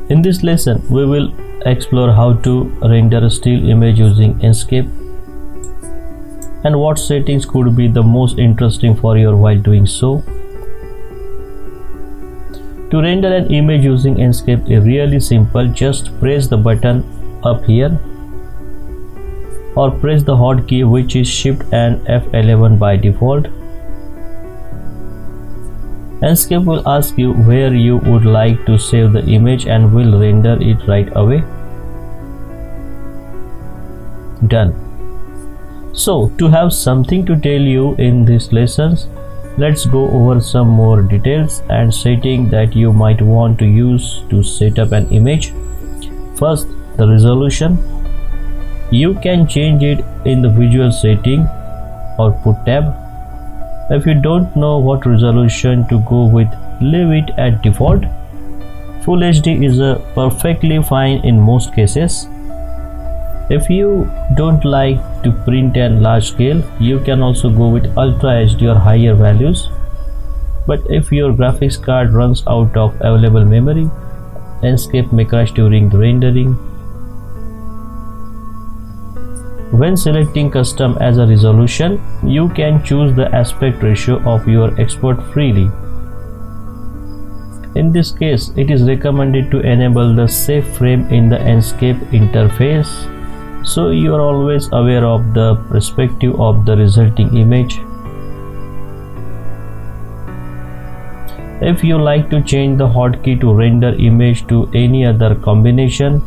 In this lesson, we will explore how to render a still image using Enscape and what settings could be the most interesting for you while doing so. To render an image using Enscape is really simple. Just press the button up here or press the hotkey, which is Shift and F11 by default. Enscape will ask you where you would like to save the image and will render it right away. Done. So, to have something to tell you in these lessons, let's go over some more details and settings that you might want to use to set up an image. First, the resolution. You can change it in the visual setting output tab. If you don't know what resolution to go with, leave it at default. Full HD is perfectly fine in most cases. If you don't like to print at large scale, you can also go with Ultra HD or higher values. But if your graphics card runs out of available memory, Enscape may crash during the rendering. When selecting custom as a resolution, you can choose the aspect ratio of your export freely. In this case, it is recommended to enable the save frame in the Enscape interface, so you are always aware of the perspective of the resulting image. If you like to change the hotkey to render image to any other combination,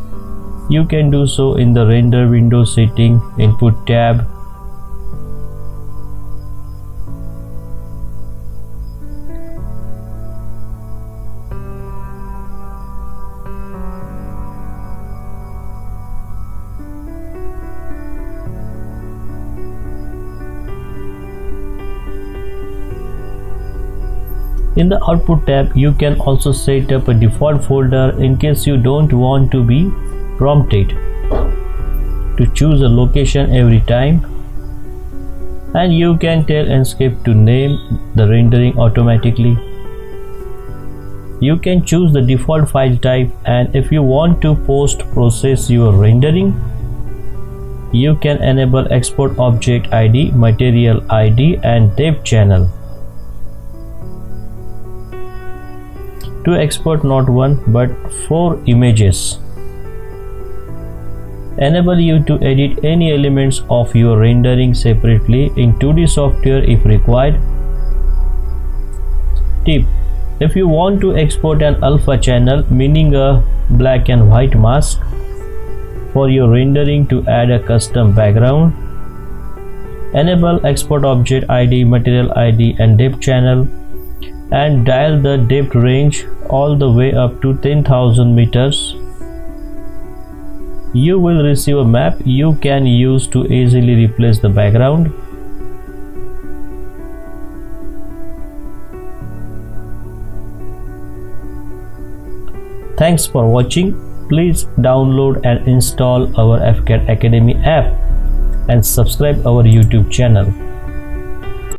you can do so in the render window setting input tab. In the output tab, you can also set up a default folder in case you don't want to be prompted to choose a location every time, and you can tell Enscape to name the rendering automatically. You can choose the default file type, and if you want to post-process your rendering, you can enable export object ID, material ID, and depth channel to export not one but 4 images. Enable you to edit any elements of your rendering separately in 2D software if required. Tip: if you want to export an alpha channel, meaning a black and white mask, for your rendering to add a custom background, enable export object ID, material ID, and depth channel, and dial the depth range all the way up to 10,000 meters. You will receive a map you can use to easily replace the background. Thanks for watching. Please download and install our FCAD Academy app and subscribe our YouTube channel.